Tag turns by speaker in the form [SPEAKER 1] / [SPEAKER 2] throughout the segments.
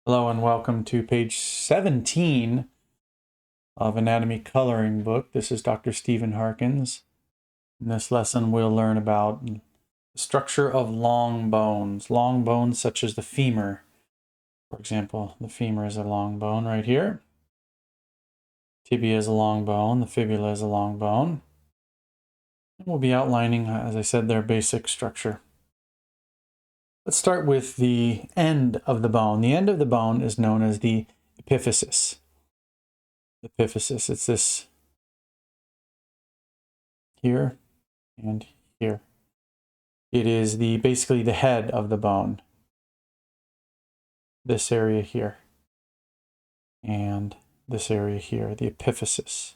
[SPEAKER 1] Hello and welcome to page 17 of Anatomy Coloring Book. This is Dr. Stephen Harkins. In this lesson, we'll learn about the structure of long bones such as the femur. For example, the femur is a long bone right here. Tibia is a long bone. The fibula is a long bone. And we'll be outlining, as I said, their basic structure. Let's start with the end of the bone. The end of the bone is known as the epiphysis. Epiphysis, it's this here and here. It is basically the head of the bone. This area here and this area here, the epiphysis.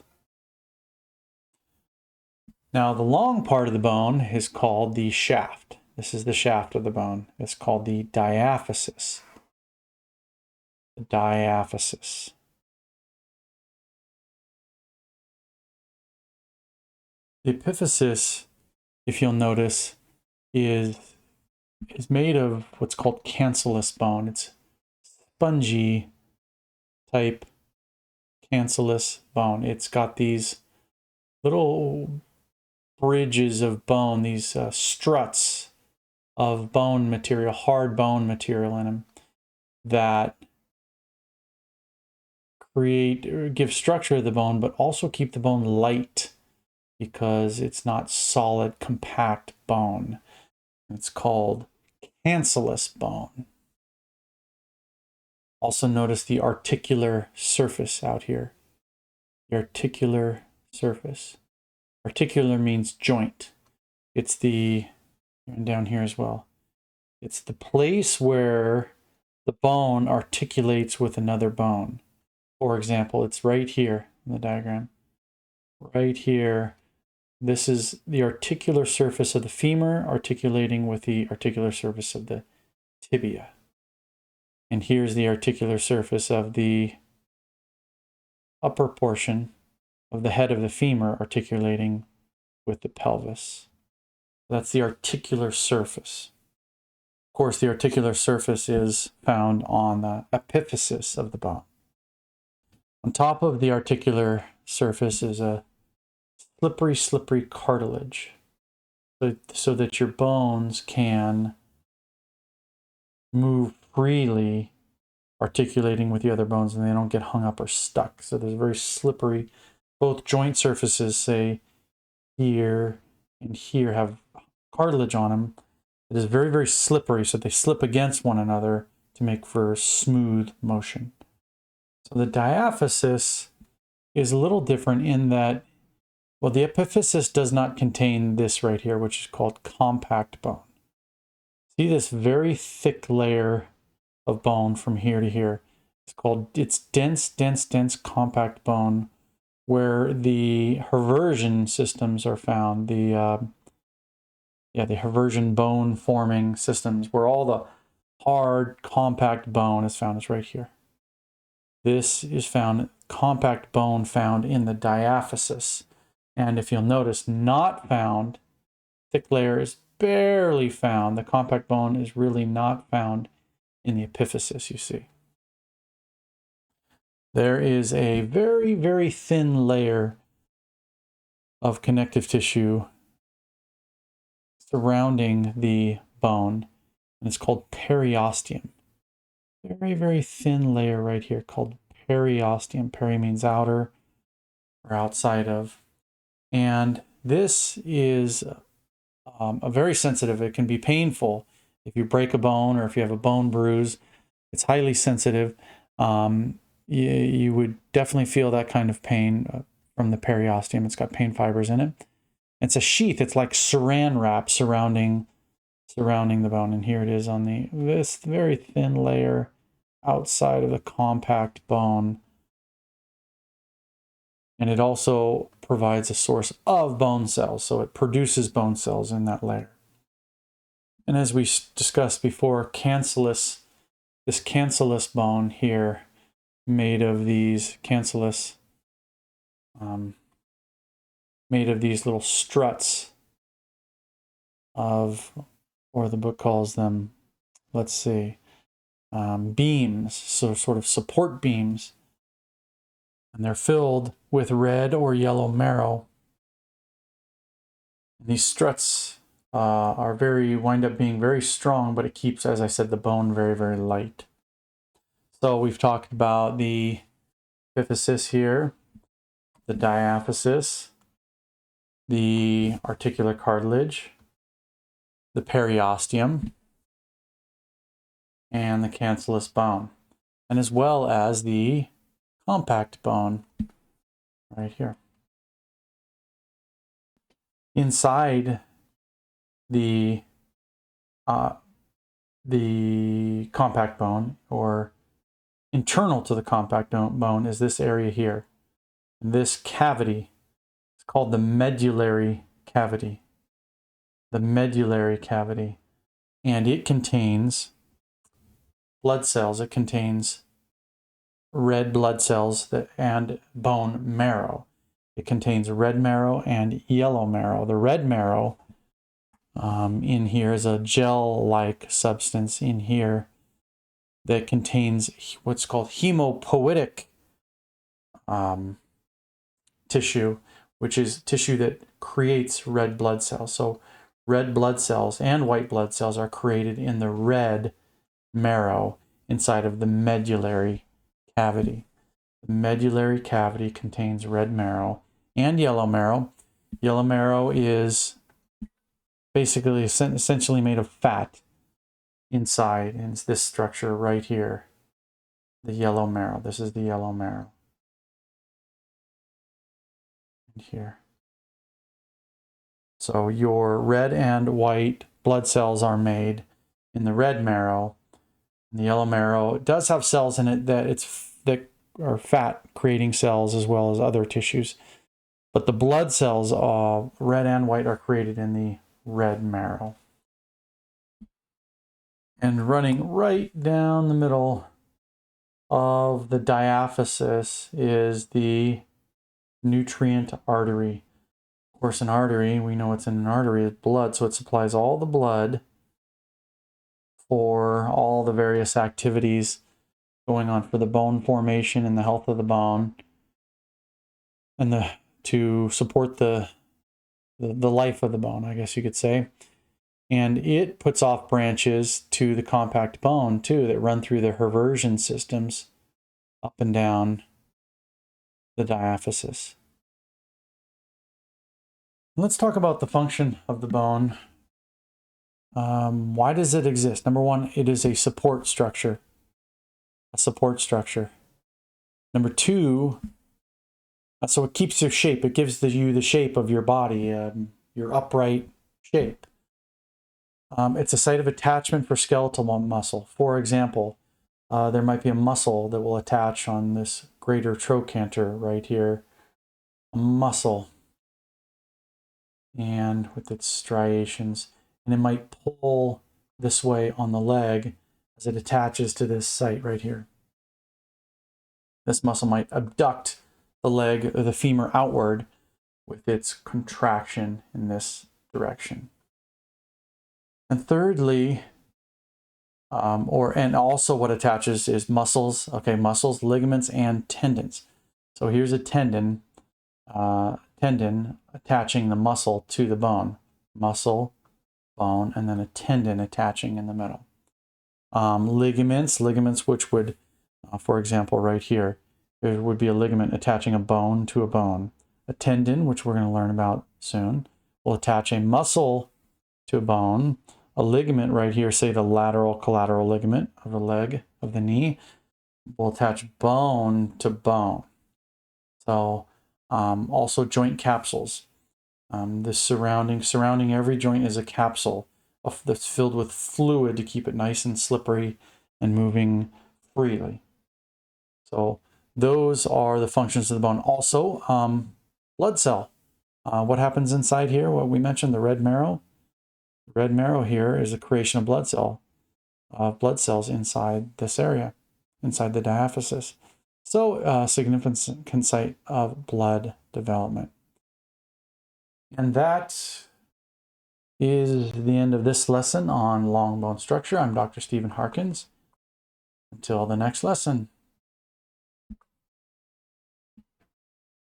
[SPEAKER 1] Now the long part of the bone is called the shaft. This is the shaft of the bone. It's called the diaphysis. The diaphysis. The epiphysis, if you'll notice, is made of what's called cancellous bone. It's spongy type cancellous bone. It's got these little bridges of bone, these struts of bone material, hard bone material in them that create or give structure to the bone, but also keep the bone light because it's not solid, compact bone. It's called cancellous bone. Also notice the articular surface out here. The articular surface. Articular means joint. It's and down here as well. It's the place where the bone articulates with another bone. For example, it's right here in the diagram. Right here. This is the articular surface of the femur articulating with the articular surface of the tibia. And here's the articular surface of the upper portion of the head of the femur articulating with the pelvis. That's the articular surface. Of course, the articular surface is found on the epiphysis of the bone. On top of the articular surface is a slippery cartilage, so that your bones can move freely, articulating with the other bones, and they don't get hung up or stuck. So there's very slippery, both joint surfaces, say here and here, have cartilage on them. It is very slippery, so they slip against one another to make for smooth motion. So the diaphysis is a little different in that, well, the epiphysis does not contain this right here, which is called compact bone. See this very thick layer of bone from here to here. It's dense compact bone, where the Haversian systems are found. The Haversian bone forming systems, where all the hard compact bone is found, is right here. This is found, compact bone found in the diaphysis. And if you'll notice, not found, thick layer is barely found. The compact bone is really not found in the epiphysis, you see. There is a very thin layer of connective tissue surrounding the bone, and it's called periosteum. Very thin layer right here called periosteum. Peri means outer or outside of. And this is a very sensitive. It can be painful if you break a bone or if you have a bone bruise. It's highly sensitive. You would definitely feel that kind of pain from the periosteum. It's got pain fibers in it. It's a sheath. It's like saran wrap surrounding the bone. And here it is on this very thin layer outside of the compact bone. And it also provides a source of bone cells, so it produces bone cells in that layer. And as we discussed before, this cancellous bone here, made of these little struts of, or the book calls them, let's see, beams, so sort of support beams, and they're filled with red or yellow marrow. And these struts wind up being very strong, but it keeps, as I said, the bone very, very light. So we've talked about the epiphysis here, the diaphysis, the articular cartilage, the periosteum, and the cancellous bone, and as well as the compact bone right here. Inside the compact bone, or internal to the compact bone, is this area here. And this cavity is called the medullary cavity. The medullary cavity. And it contains blood cells. It contains red blood cells and bone marrow. It contains red marrow and yellow marrow. The red marrow in here is a gel-like substance in here that contains what's called hemopoietic tissue, which is tissue that creates red blood cells. So red blood cells and white blood cells are created in the red marrow inside of the medullary cavity. The medullary cavity contains red marrow and yellow marrow. Yellow marrow is basically essentially made of fat inside, and it's this structure right here, the yellow marrow. This is the yellow marrow. And here. So your red and white blood cells are made in the red marrow. And the yellow marrow does have cells in it that are fat creating cells as well as other tissues. But the blood cells, red and white, are created in the red marrow. And running right down the middle of the diaphysis is the nutrient artery. Of course, an artery, we know what's in an artery is blood, so it supplies all the blood for all the various activities going on for the bone formation and the health of the bone, and to support the life of the bone, I guess you could say. And it puts off branches to the compact bone too that run through the reversion systems up and down the diaphysis. Let's talk about the function of the bone. Why does it exist? Number one, it is a support structure. A support structure. Number two, so it keeps your shape. It gives you the shape of your body, your upright shape. It's a site of attachment for skeletal muscle. For example, there might be a muscle that will attach on this greater trochanter right here. A muscle, and with its striations. And it might pull this way on the leg as it attaches to this site right here. This muscle might abduct the leg or the femur outward with its contraction in this direction. And thirdly, and also what attaches is muscles. Okay, muscles, ligaments, and tendons. So here's a tendon attaching the muscle to the bone. Muscle, bone, and then a tendon attaching in the middle. Ligaments, which would, for example, right here, there would be a ligament attaching a bone to a bone. A tendon, which we're going to learn about soon, will attach a muscle to a bone. A ligament right here, say the lateral collateral ligament of the leg, of the knee, will attach bone to bone. So also joint capsules. The surrounding every joint is a capsule that's filled with fluid to keep it nice and slippery and moving freely. So those are the functions of the bone. Also, blood cell. What happens inside here? Well, we mentioned the red marrow. The red marrow here is the creation of blood cells inside this area, inside the diaphysis. So significant site of blood development. And that is the end of this lesson on long bone structure. I'm Dr. Stephen Harkins. Until the next lesson.